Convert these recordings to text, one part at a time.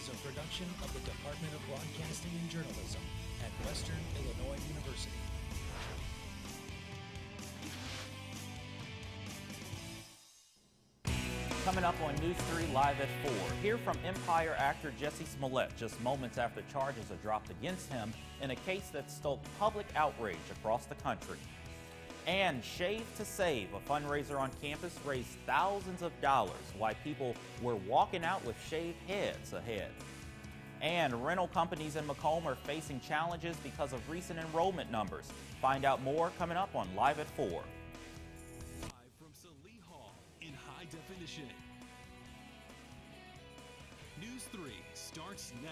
is a production of the Department of Broadcasting and Journalism at Western Illinois University. Coming up on News 3 Live at 4, hear from Empire actor Jesse Smollett just moments after charges are dropped against him in a case that stoked public outrage across the country. And Shave to Save, a fundraiser on campus, raised thousands of dollars while people were walking out with shaved heads ahead. And rental companies in Macomb are facing challenges because of recent enrollment numbers. Find out more coming up on Live at 4. Definition. News 3 starts now.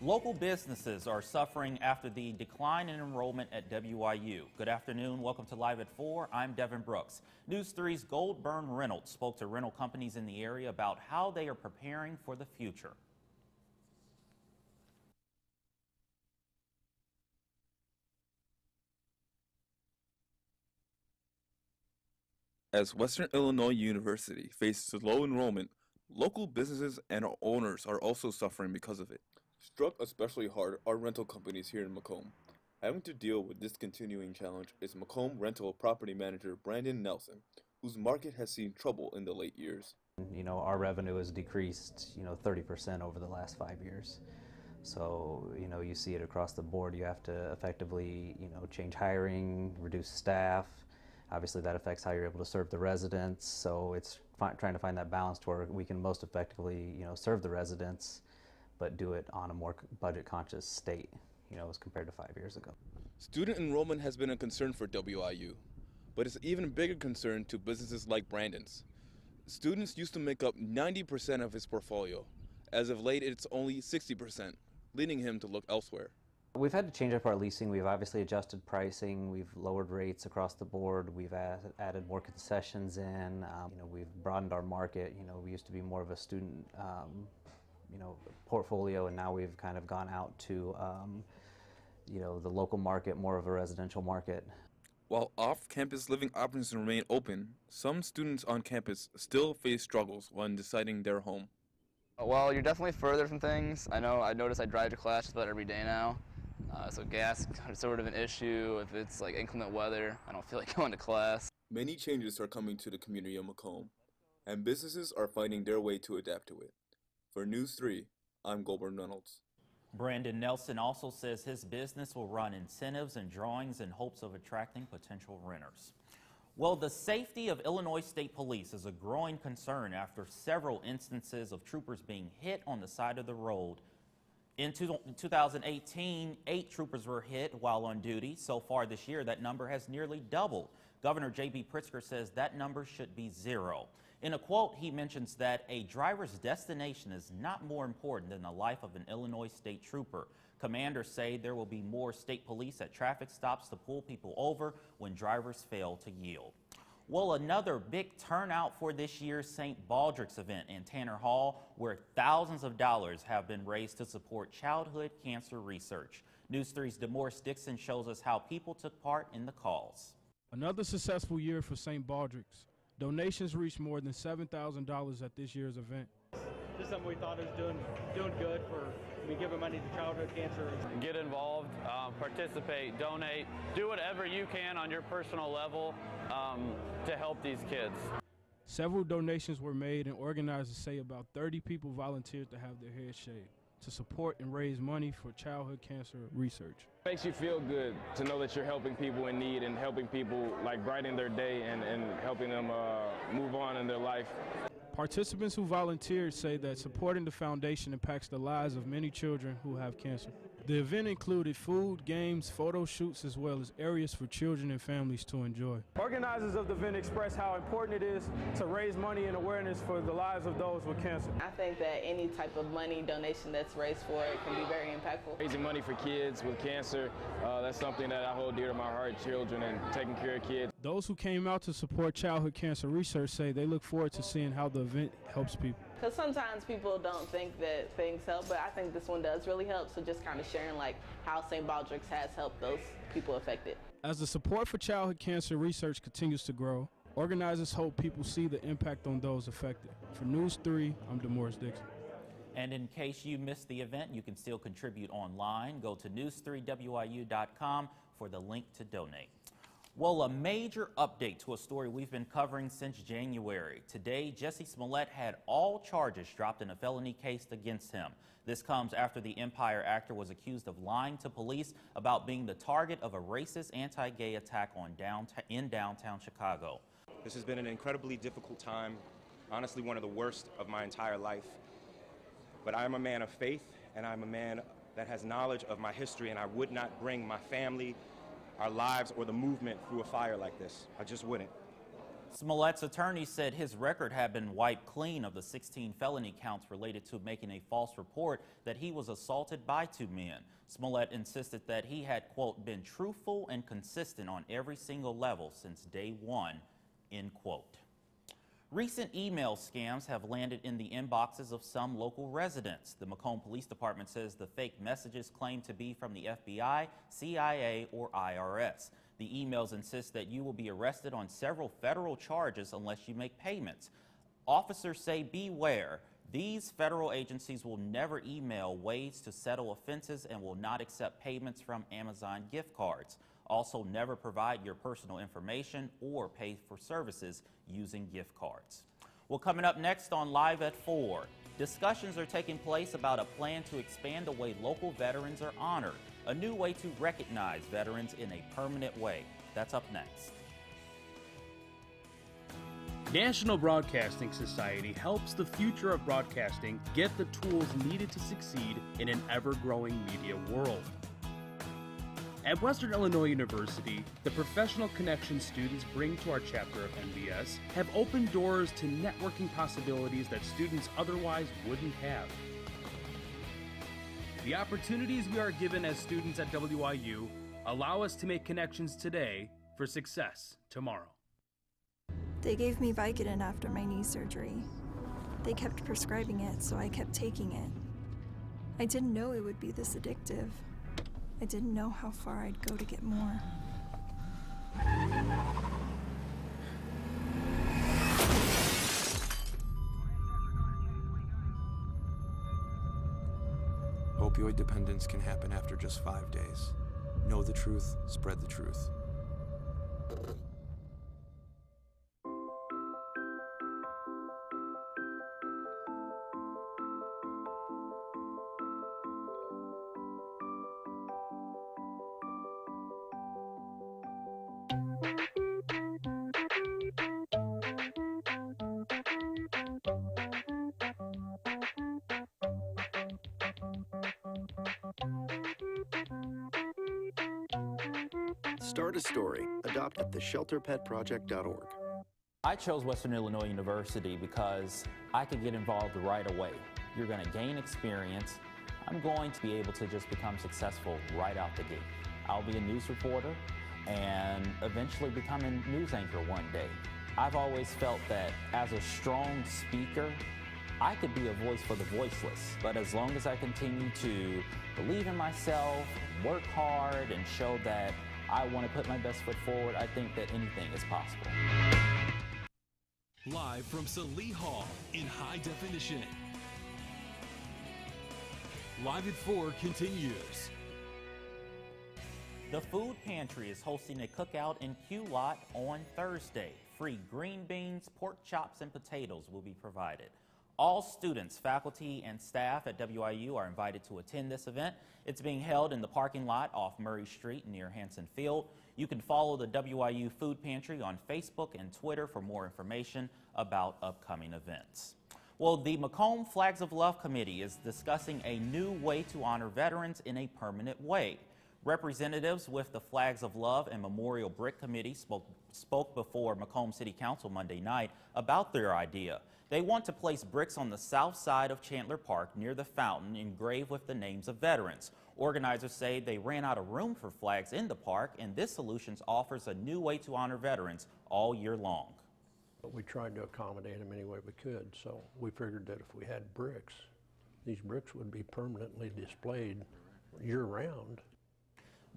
Local businesses are suffering after the decline in enrollment at WIU. Good afternoon. Welcome to Live at 4. I'm Devin Brooks. News 3's Goldburn Reynolds spoke to rental companies in the area about how they are preparing for the future. As Western Illinois University faces low enrollment, local businesses and owners are also suffering because of it. Struck especially hard are rental companies here in Macomb. Having to deal with this continuing challenge is Macomb rental property manager Brandon Nelson, whose market has seen trouble in the late years. Our revenue has decreased, 30% over the last 5 years. So, you see it across the board. You have to effectively, change hiring, reduce staff. Obviously, that affects how you're able to serve the residents, so it's trying to find that balance to where we can most effectively, serve the residents, but do it on a more budget-conscious state, as compared to 5 years ago. Student enrollment has been a concern for WIU, but it's an even bigger concern to businesses like Brandon's. Students used to make up 90% of his portfolio. As of late, it's only 60%, leading him to look elsewhere. We've had to change up our leasing. We've obviously adjusted pricing. We've lowered rates across the board. We've added more concessions in. We've broadened our market. We used to be more of a student, portfolio, and now we've kind of gone out to, the local market, more of a residential market. While off-campus living options remain open, some students on campus still face struggles when deciding their home. Well, you're definitely further from things. I notice I drive to class just about every day now. So gas is sort of an issue. If it's like inclement weather, I don't feel like going to class. Many changes are coming to the community of Macomb, and businesses are finding their way to adapt to it. For News 3, I'm Goldburn Reynolds. Brandon Nelson also says his business will run incentives and drawings in hopes of attracting potential renters. Well, the safety of Illinois State Police is a growing concern after several instances of troopers being hit on the side of the road. In 2018, 8 troopers were hit while on duty. So far this year, that number has nearly doubled. Governor J.B. Pritzker says that number should be 0. In a quote, he mentions that a driver's destination is not more important than the life of an Illinois state trooper. Commanders say there will be more state police at traffic stops to pull people over when drivers fail to yield. Well, another big turnout for this year's St. Baldrick's event in Tanner Hall, where thousands of dollars have been raised to support childhood cancer research. News 3's DeMorris Dixon shows us how people took part in the calls. Another successful year for St. Baldrick's. Donations reached more than $7,000 at this year's event. Just something we thought was doing good for giving money to childhood cancer. Get involved, participate, donate, do whatever you can on your personal level to help these kids. Several donations were made, and organizers say about 30 people volunteered to have their heads shaved to support and raise money for childhood cancer research. It makes you feel good to know that you're helping people in need and helping people like brighten their day and helping them move on in their life. Participants who volunteered say that supporting the foundation impacts the lives of many children who have cancer. The event included food, games, photo shoots, as well as areas for children and families to enjoy. Organizers of the event express how important it is to raise money and awareness for the lives of those with cancer. I think that any type of money donation that's raised for it can be very impactful. Raising money for kids with cancer, that's something that I hold dear to my heart, children and taking care of kids. Those who came out to support childhood cancer research say they look forward to seeing how the event helps people. Because sometimes people don't think that things help, but I think this one does really help. So just kind of sharing like how St. Baldrick's has helped those people affected. As the support for childhood cancer research continues to grow, organizers hope people see the impact on those affected. For News 3, I'm DeMorris Dixon. And in case you missed the event, you can still contribute online. Go to news3wiu.com for the link to donate. Well, a major update to a story we've been covering since January. Today, Jussie Smollett had all charges dropped in a felony case against him. This comes after the Empire actor was accused of lying to police about being the target of a racist anti-gay attack in downtown Chicago. This has been an incredibly difficult time, honestly one of the worst of my entire life. But I am a man of faith, and I'm a man that has knowledge of my history, and I would not bring my family, our lives, or the movement through a fire like this. I just wouldn't. Smollett's attorney said his record had been wiped clean of the 16 felony counts related to making a false report that he was assaulted by 2 men. Smollett insisted that he had, quote, been truthful and consistent on every single level since day one, end quote. Recent email scams have landed in the inboxes of some local residents. The Macomb Police Department says the fake messages claim to be from the FBI, CIA, or IRS. The emails insist that you will be arrested on several federal charges unless you make payments. Officers say beware. These federal agencies will never email ways to settle offenses and will not accept payments from Amazon gift cards. Also, never provide your personal information or pay for services using gift cards. Well, coming up next on Live at 4, discussions are taking place about a plan to expand the way local veterans are honored, a new way to recognize veterans in a permanent way. That's up next. National Broadcasting Society helps the future of broadcasting get the tools needed to succeed in an ever-growing media world. At Western Illinois University, the professional connections students bring to our chapter of NBS have opened doors to networking possibilities that students otherwise wouldn't have. The opportunities we are given as students at WIU allow us to make connections today for success tomorrow. They gave me Vicodin after my knee surgery. They kept prescribing it, so I kept taking it. I didn't know it would be this addictive. I didn't know how far I'd go to get more. Opioid dependence can happen after just 5 days. Know the truth, spread the truth. Start a story. Adopt at theshelterpetproject.org. I chose Western Illinois University because I could get involved right away. You're going to gain experience. I'm going to be able to just become successful right out the gate. I'll be a news reporter and eventually become a news anchor one day. I've always felt that as a strong speaker, I could be a voice for the voiceless. But as long as I continue to believe in myself, work hard, and show that I want to put my best foot forward, I think that anything is possible. Live from Salee Hall in high definition. Live at 4 continues. The Food Pantry is hosting a cookout in Q Lot on Thursday. Free green beans, pork chops, and potatoes will be provided. All students, faculty, and staff at WIU are invited to attend this event. It's being held in the parking lot off Murray Street near Hanson Field. You can follow the WIU Food Pantry on Facebook and Twitter for more information about upcoming events. Well, the Macomb Flags of Love Committee is discussing a new way to honor veterans in a permanent way. Representatives with the Flags of Love and Memorial Brick Committee spoke before Macomb City Council Monday night about their idea. They want to place bricks on the south side of Chandler Park near the fountain engraved with the names of veterans. Organizers say they ran out of room for flags in the park, and this solution offers a new way to honor veterans all year long. We tried to accommodate them any way we could, so we figured that if we had bricks, these bricks would be permanently displayed year-round.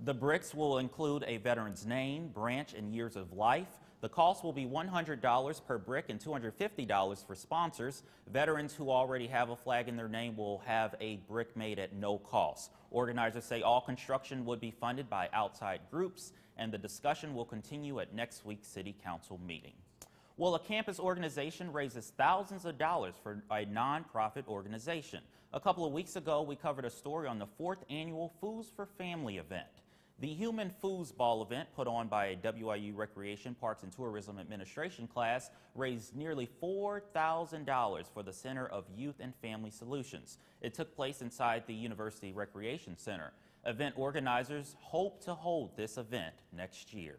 The bricks will include a veteran's name, branch, and years of life. The cost will be $100 per brick and $250 for sponsors. Veterans who already have a flag in their name will have a brick made at no cost. Organizers say all construction would be funded by outside groups, and the discussion will continue at next week's City Council meeting. Well, a campus organization raises thousands of dollars for a nonprofit organization. A couple of weeks ago, we covered a story on the 4th annual Foods for Family event. The Human Foosball event, put on by a WIU Recreation, Parks and Tourism Administration class, raised nearly $4,000 for the Center of Youth and Family Solutions. It took place inside the University Recreation Center. Event organizers hope to hold this event next year.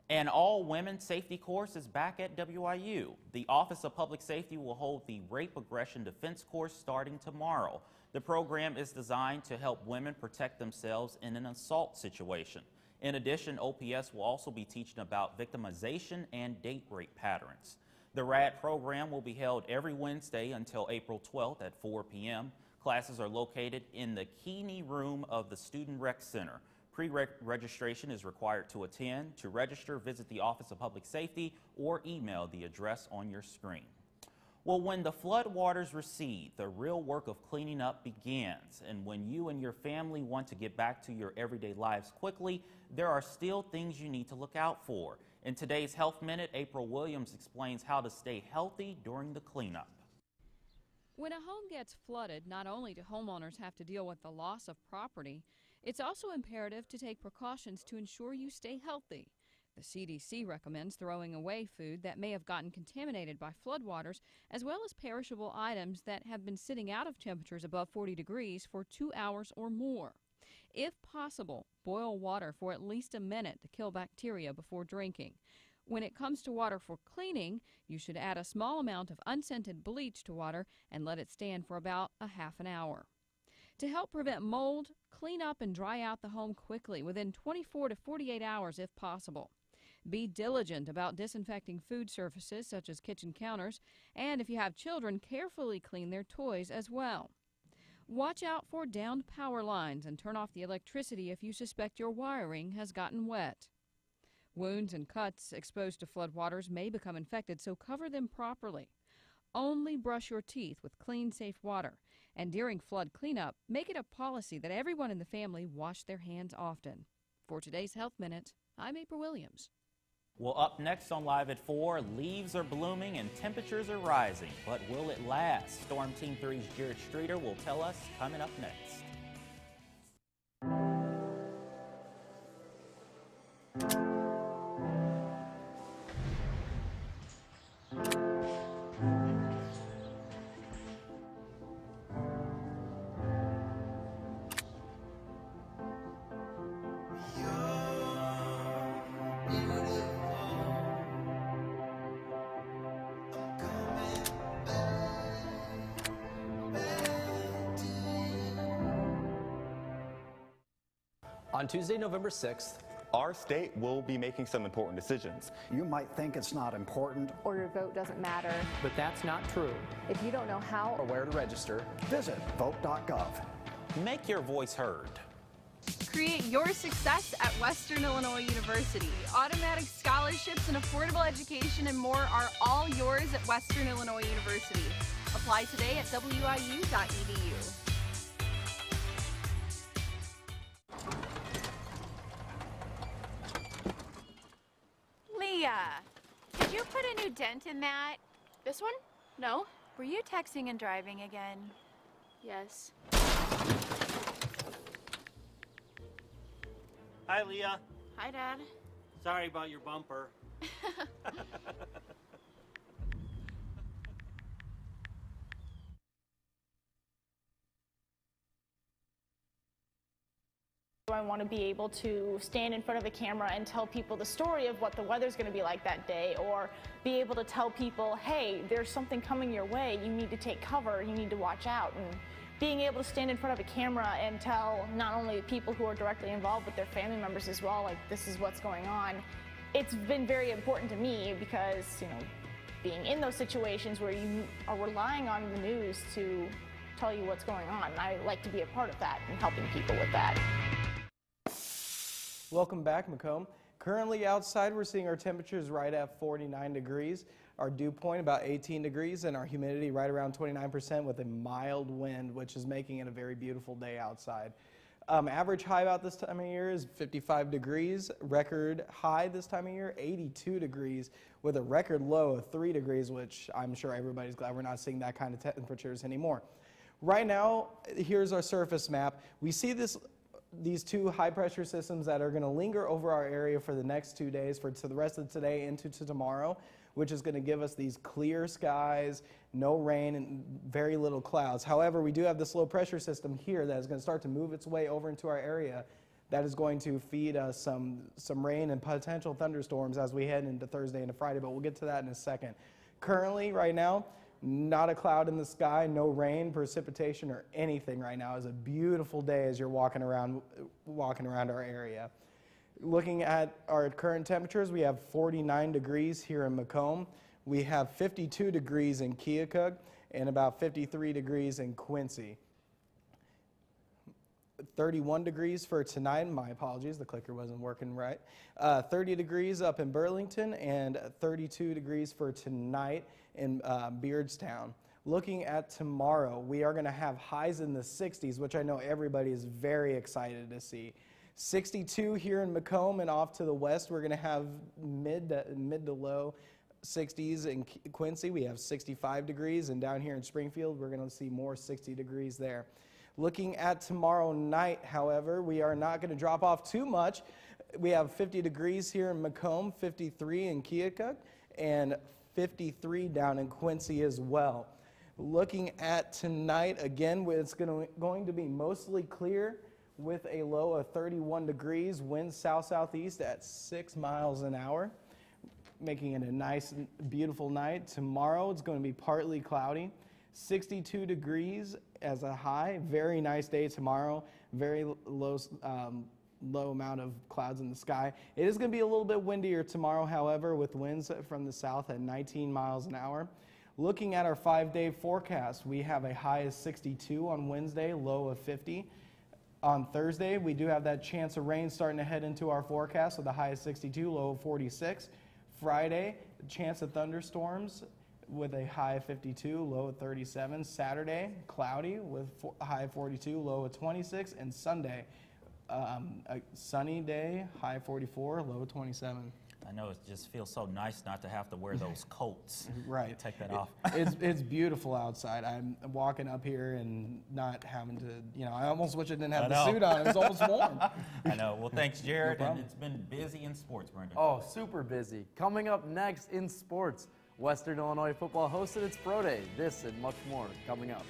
An all-women safety course is back at WIU. The Office of Public Safety will hold the Rape Aggression Defense course starting tomorrow. The program is designed to help women protect themselves in an assault situation. In addition, OPS will also be teaching about victimization and date rape patterns. The RAD program will be held every Wednesday until April 12th at 4 p.m. Classes are located in the Keeney room of the Student Rec Center. Pre-registration is required to attend. To register, visit the Office of Public Safety or email the address on your screen. Well, when the floodwaters recede, the real work of cleaning up begins. And when you and your family want to get back to your everyday lives quickly, there are still things you need to look out for. In today's Health Minute, April Williams explains how to stay healthy during the cleanup. When a home gets flooded, not only do homeowners have to deal with the loss of property, it's also imperative to take precautions to ensure you stay healthy. The CDC recommends throwing away food that may have gotten contaminated by floodwaters, as well as perishable items that have been sitting out of temperatures above 40 degrees for 2 hours or more. If possible, boil water for at least a minute to kill bacteria before drinking. When it comes to water for cleaning, you should add a small amount of unscented bleach to water and let it stand for about a half an hour. To help prevent mold, clean up and dry out the home quickly within 24 to 48 hours if possible. Be diligent about disinfecting food surfaces such as kitchen counters, and if you have children, carefully clean their toys as well. Watch out for downed power lines and turn off the electricity if you suspect your wiring has gotten wet. Wounds and cuts exposed to floodwaters may become infected, so cover them properly. Only brush your teeth with clean, safe water. And during flood cleanup, make it a policy that everyone in the family wash their hands often. For today's Health Minute, I'm April Williams. Well, up next on Live at 4, leaves are blooming and temperatures are rising. But will it last? Storm Team 3's Jared Streeter will tell us coming up next. On Tuesday, November 6th, our state will be making some important decisions. You might think it's not important, or your vote doesn't matter. But that's not true. If you don't know how or where to register, visit vote.gov. Make your voice heard. Create your success at Western Illinois University. Automatic scholarships and affordable education and more are all yours at Western Illinois University. Apply today at wiu.edu. Leah, did you put a new dent in that? This one? No. Were you texting and driving again? Yes. Hi, Leah. Hi, Dad. Sorry about your bumper. I want to be able to stand in front of the camera and tell people the story of what the weather's going to be like that day, or be able to tell people, hey, there's something coming your way, you need to take cover, you need to watch out. And being able to stand in front of a camera and tell not only people who are directly involved but their family members as well, like, this is what's going on. It's been very important to me because, you know, being in those situations where you are relying on the news to tell you what's going on, I like to be a part of that and helping people with that. Welcome back, Macomb. Currently outside, we're seeing our temperatures right at 49 degrees, our dew point about 18 degrees, and our humidity right around 29% with a mild wind, which is making it a very beautiful day outside. Average high about this time of year is 55 degrees. Record high this time of year, 82 degrees, with a record low of 3 degrees, which I'm sure everybody's glad we're not seeing that kind of temperatures anymore. Right now, here's our surface map. We see these two high-pressure systems that are going to linger over our area for the next 2 days, to the rest of today into tomorrow, which is going to give us these clear skies, no rain, and very little clouds. However, we do have this low-pressure system here that is going to start to move its way over into our area. That is going to feed us some rain and potential thunderstorms as we head into Thursday and Friday, but we'll get to that in a second. Currently, right now, not a cloud in the sky, no rain, precipitation, or anything right now. It's a beautiful day as you're walking around our area. Looking at our current temperatures, we have 49 degrees here in Macomb. We have 52 degrees in Keokuk and about 53 degrees in Quincy. 31 degrees for tonight. My apologies, the clicker wasn't working right. 30 degrees up in Burlington and 32 degrees for tonight in Beardstown. Looking at tomorrow, we are going to have highs in the 60s, which I know everybody is very excited to see. 62 here in Macomb, and off to the west, we're going to have mid to low 60s in Quincy. We have 65 degrees, and down here in Springfield, we're going to see more 60 degrees there. Looking at tomorrow night, however, we are not going to drop off too much. We have 50 degrees here in Macomb, 53 in Keokuk, and 53 down in Quincy as well. Looking at tonight, again, it's going to be mostly clear with a low of 31 degrees, winds south-southeast at 6 miles an hour, making it a nice, beautiful night. Tomorrow, it's going to be partly cloudy, 62 degrees as a high. Very nice day tomorrow, very low amount of clouds in the sky. It is going to be a little bit windier tomorrow, however, with winds from the south at 19 miles an hour. Looking at our 5-day forecast, we have a high of 62 on Wednesday, low of 50. On Thursday, we do have that chance of rain starting to head into our forecast with a high of 62, low of 46. Friday, chance of thunderstorms with a high of 52, low of 37. Saturday, cloudy with a high of 42, low of 26. And Sunday, a sunny day, high of 44, low of 27. I know it just feels so nice not to have to wear those coats. Right. Take that off. It's beautiful outside. I'm walking up here and not having to, I almost wish I didn't have the suit on. It was almost warm. I know. Well, thanks, Jared. And it's been busy in sports, Brendan. Oh, super busy. Coming up next in sports, Western Illinois football hosted its Pro Day. This and much more coming up.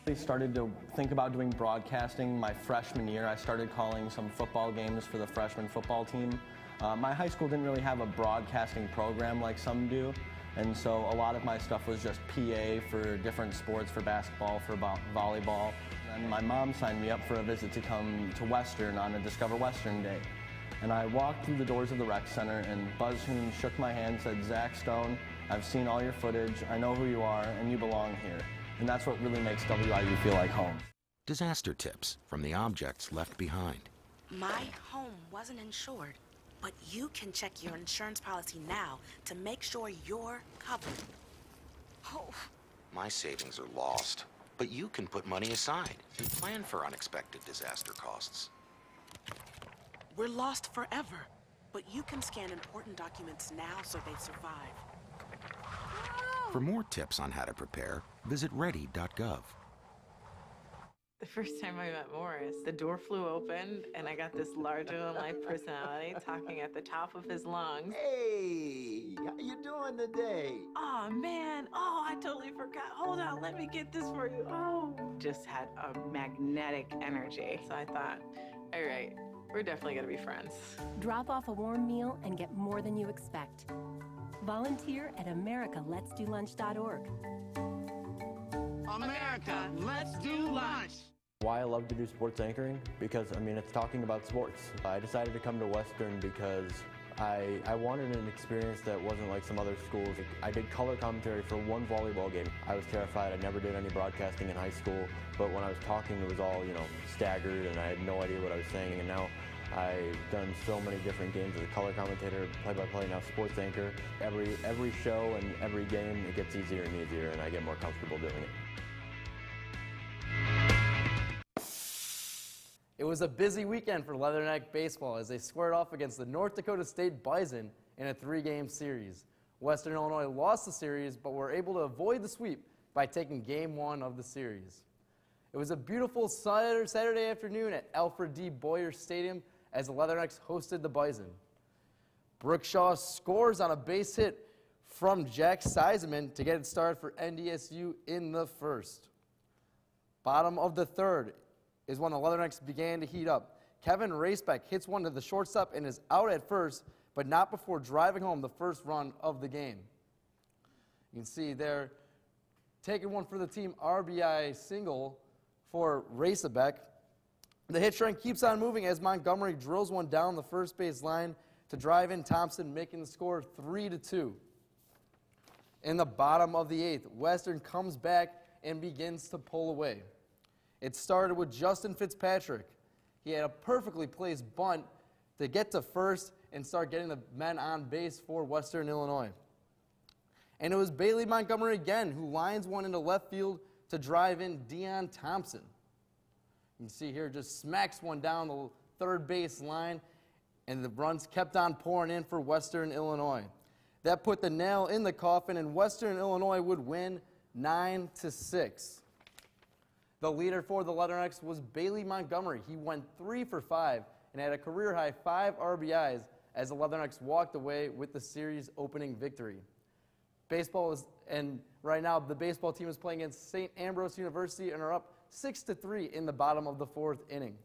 I started to think about doing broadcasting my freshman year. I started calling some football games for the freshman football team. My high school didn't really have a broadcasting program like some do, and so a lot of my stuff was just PA for different sports, for basketball, for volleyball. And my mom signed me up for a visit to come to Western on a Discover Western day. And I walked through the doors of the rec center, and Buzz Hoon shook my hand, said, "Zach Stone, I've seen all your footage, I know who you are, and you belong here." And that's what really makes WIU feel like home. Disaster tips from the objects left behind. My home wasn't insured, but you can check your insurance policy now to make sure you're covered. Oh. My savings are lost, but you can put money aside and plan for unexpected disaster costs. We're lost forever, but you can scan important documents now so they survive. For more tips on how to prepare, visit ready.gov. The first time I met Morris, the door flew open and I got this larger-than-life personality talking at the top of his lungs. Hey, how you doing today? Oh, man. Oh, I totally forgot. Hold on, let me get this for you. Oh. Just had a magnetic energy. So I thought, all right, we're definitely going to be friends. Drop off a warm meal and get more than you expect. Volunteer at americaletsdolunch.org. America, let's do lunch! Why I love to do sports anchoring? Because, it's talking about sports. I decided to come to Western because I wanted an experience that wasn't like some other schools. I did color commentary for one volleyball game. I was terrified. I never did any broadcasting in high school, but when I was talking, it was all, staggered, and I had no idea what I was saying. And now I've done so many different games as a color commentator, play-by-play, now sports anchor. Every show and every game, it gets easier and easier, and I get more comfortable doing it. It was a busy weekend for Leatherneck baseball as they squared off against the North Dakota State Bison in a 3-game series. Western Illinois lost the series, but were able to avoid the sweep by taking Game 1 of the series. It was a beautiful Saturday afternoon at Alfred D. Boyer Stadium as the Leathernecks hosted the Bison. Brooke Shaw scores on a base hit from Jack Seiseman to get it started for NDSU in the first. Bottom of the third is when the Leathernecks began to heat up. Kevin Racebeck hits one to the shortstop and is out at first, but not before driving home the first run of the game. You can see there, taking one for the team RBI single for Racebeck. The hit train keeps on moving as Montgomery drills one down the first base line to drive in Thompson, making the score 3-2. In the bottom of the 8th, Western comes back and begins to pull away. It started with Justin Fitzpatrick. He had a perfectly placed bunt to get to first and start getting the men on base for Western Illinois. And it was Bailey Montgomery again who lines one into left field to drive in Dion Thompson. You can see here just smacks one down the third base line, and the runs kept on pouring in for Western Illinois. That put the nail in the coffin, and Western Illinois would win 9-6. The leader for the Leathernecks was Bailey Montgomery. He went 3 for 5 and had a career-high 5 RBIs as the Leathernecks walked away with the series opening victory. Right now the baseball team is playing against St. Ambrose University and are up 6-3 in the bottom of the 4th inning.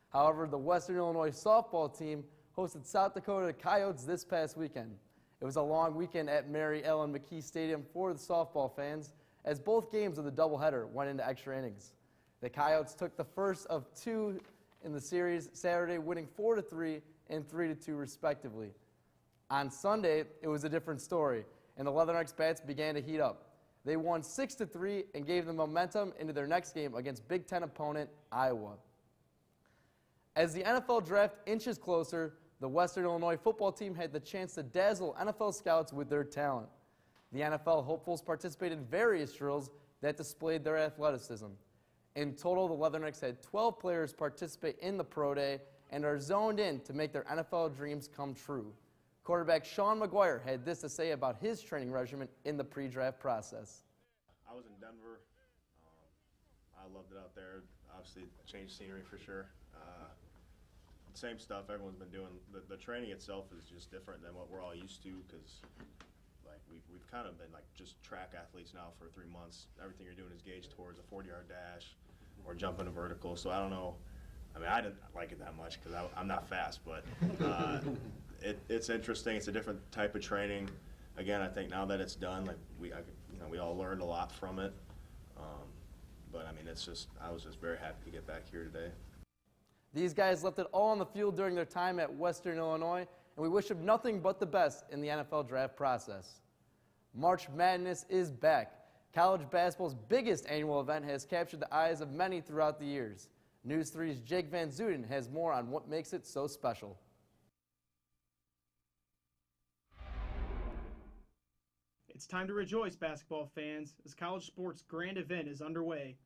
However, the Western Illinois softball team hosted South Dakota Coyotes this past weekend. It was a long weekend at Mary Ellen McKee Stadium for the softball fans, as both games of the doubleheader went into extra innings. The Coyotes took the first of 2 in the series Saturday, winning 4-3 and 3-2 respectively. On Sunday, it was a different story, and the Leathernecks bats began to heat up. They won 6-3 and gave them momentum into their next game against Big Ten opponent Iowa. As the NFL draft inches closer, the Western Illinois football team had the chance to dazzle NFL scouts with their talent. The NFL hopefuls participated in various drills that displayed their athleticism. In total, the Leathernecks had 12 players participate in the Pro Day and are zoned in to make their NFL dreams come true. Quarterback Sean McGuire had this to say about his training regimen in the pre-draft process. I was in Denver. I loved it out there. Obviously, changed scenery for sure. Same stuff everyone's been doing. The training itself is just different than what we're all used to because like we've kind of been like just track athletes now for 3 months. Everything you're doing is gauged towards a 40-yard dash or jumping a vertical. So I don't know. I mean, I didn't like it that much because I'm not fast, but it's interesting. It's a different type of training. Again, I think now that it's done, like we all learned a lot from it. But I mean, I was just very happy to get back here today. These guys left it all on the field during their time at Western Illinois, and we wish them nothing but the best in the NFL draft process. March Madness is back. College basketball's biggest annual event has captured the eyes of many throughout the years. News 3's Jake Van Zuden has more on what makes it so special. It's time to rejoice, basketball fans, as college sports' grand event is underway.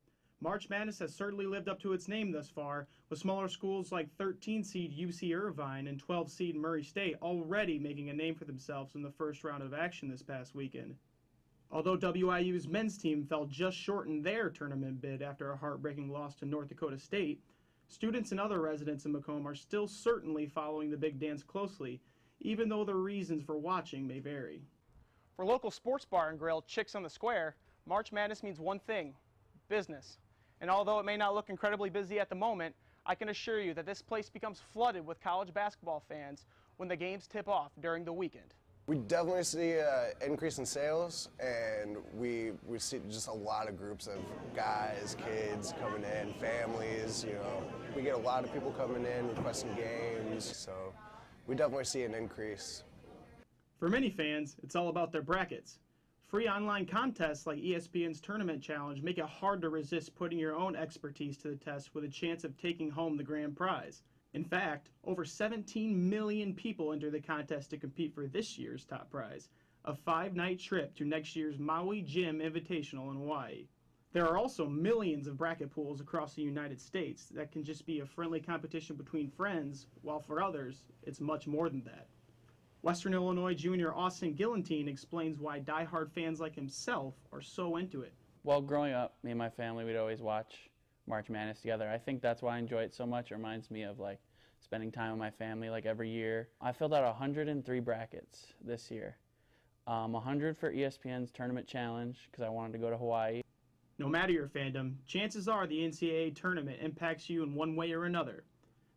March Madness has certainly lived up to its name thus far, with smaller schools like 13-seed UC Irvine and 12-seed Murray State already making a name for themselves in the first round of action this past weekend. Although WIU's men's team fell just short in their tournament bid after a heartbreaking loss to North Dakota State, students and other residents in Macomb are still certainly following the big dance closely, even though the reasons for watching may vary. For local sports bar and grill Chicks on the Square, March Madness means one thing: business. And although it may not look incredibly busy at the moment, I can assure you that this place becomes flooded with college basketball fans when the games tip off during the weekend. We definitely see an increase in sales, and we see just a lot of groups of guys, kids coming in, families, you know. We get a lot of people coming in requesting games, so we definitely see an increase. For many fans, it's all about their brackets. Free online contests like ESPN's Tournament Challenge make it hard to resist putting your own expertise to the test with a chance of taking home the grand prize. In fact, over 17 million people enter the contest to compete for this year's top prize, a 5-night trip to next year's Maui Jim Invitational in Hawaii. There are also millions of bracket pools across the United States that can just be a friendly competition between friends, while for others, it's much more than that. Western Illinois junior Austin Gillantine explains why diehard fans like himself are so into it. Well, growing up, me and my family, we'd always watch March Madness together. I think that's why I enjoy it so much. It reminds me of like spending time with my family like every year. I filled out 103 brackets this year. 100 for ESPN's Tournament Challenge because I wanted to go to Hawaii. No matter your fandom, chances are the NCAA tournament impacts you in one way or another.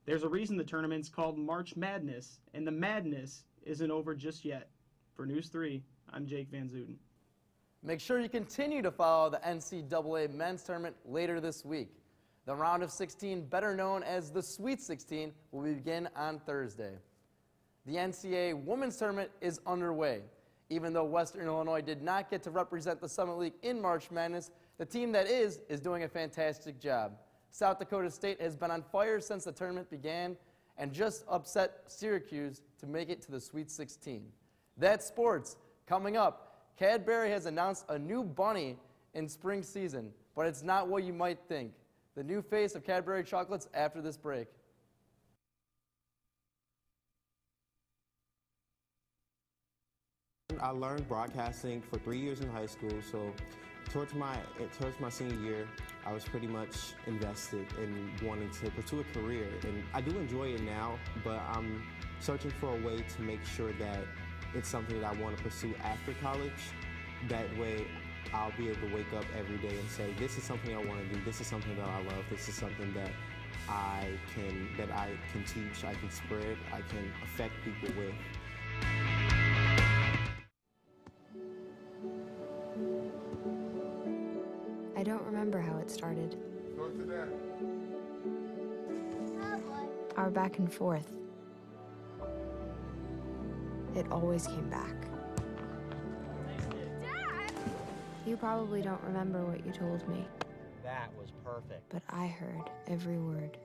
There's a reason the tournament's called March Madness, and the madness isn't over just yet. For News 3, I'm Jake Van Zuten. Make sure you continue to follow the NCAA men's tournament later this week. The round of 16, better known as the Sweet 16, will begin on Thursday. The NCAA women's tournament is underway. Even though Western Illinois did not get to represent the Summit League in March Madness, the team that is doing a fantastic job. South Dakota State has been on fire since the tournament began and just upset Syracuse to make it to the Sweet 16. That's sports. Coming up, Cadbury has announced a new bunny in spring season, but it's not what you might think. The new face of Cadbury chocolates after this break. I learned broadcasting for 3 years in high school, so towards my senior year, I was pretty much invested in wanting to pursue a career. And I do enjoy it now, but I'm searching for a way to make sure that it's something that I want to pursue after college. That way, I'll be able to wake up every day and say, this is something I want to do, this is something that I love, this is something that I can teach, I can spread, I can affect people with. I don't remember how it started. Our back and forth. It always came back. Dad! You probably don't remember what you told me, That was perfect. but I heard every word.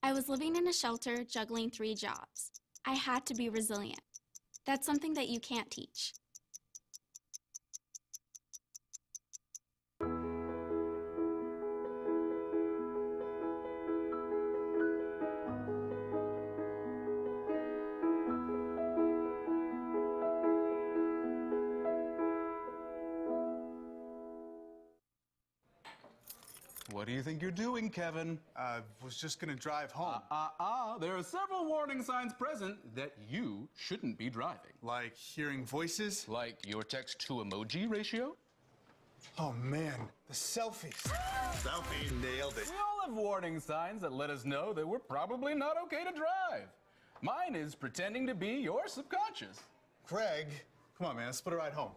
I was living in a shelter, juggling 3 jobs. I had to be resilient. That's something that you can't teach. What do you think you're doing, Kevin? Was just gonna drive home. There are several warning signs present that you shouldn't be driving. Like hearing voices? Like your text-to-emoji ratio? Oh man, the selfies. Selfie nailed it. We all have warning signs that let us know that we're probably not okay to drive. Mine is pretending to be your subconscious. Craig, come on man, let's split a ride home.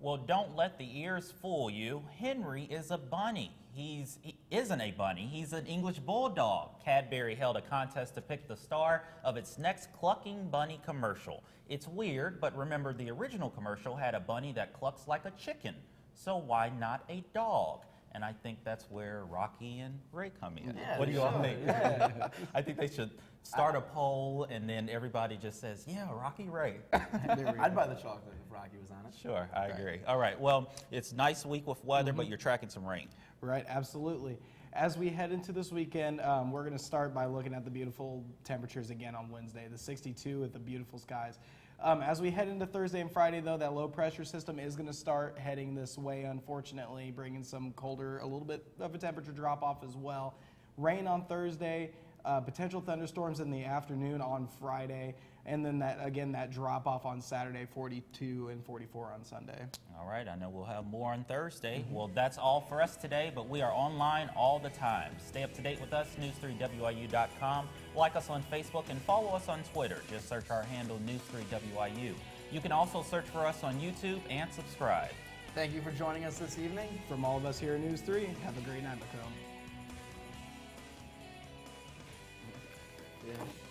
Well, don't let the ears fool you. Henry is a bunny. He isn't a bunny, he's an English bulldog. Cadbury held a contest to pick the star of its next clucking bunny commercial. It's weird, but remember the original commercial had a bunny that clucks like a chicken. So why not a dog? And I think that's where Rocky and Ray come in. Yeah, What do you all sure. think? Yeah. I think they should start a poll and then everybody just says, yeah, Rocky Ray. I'd buy the chocolate if Rocky was on it. Sure, I agree. All right, well, it's a nice week with weather, but you're tracking some rain. Right, absolutely. As we head into this weekend, we're going to start by looking at the beautiful temperatures again on Wednesday, the 62 with the beautiful skies. As we head into Thursday and Friday, though, that low pressure system is going to start heading this way, unfortunately, bringing some colder, a little bit of a temperature drop off as well. Rain on Thursday, potential thunderstorms in the afternoon on Friday, and then that drop off on Saturday, 42 and 44 on Sunday. All right, I know we'll have more on Thursday. Well, that's all for us today, but we are online all the time. Stay up to date with us, news3wiu.com. Like us on Facebook and follow us on Twitter. Just search our handle, News3WIU. You can also search for us on YouTube and subscribe. Thank you for joining us this evening. From all of us here at News 3, have a great night, Macomb. Yeah.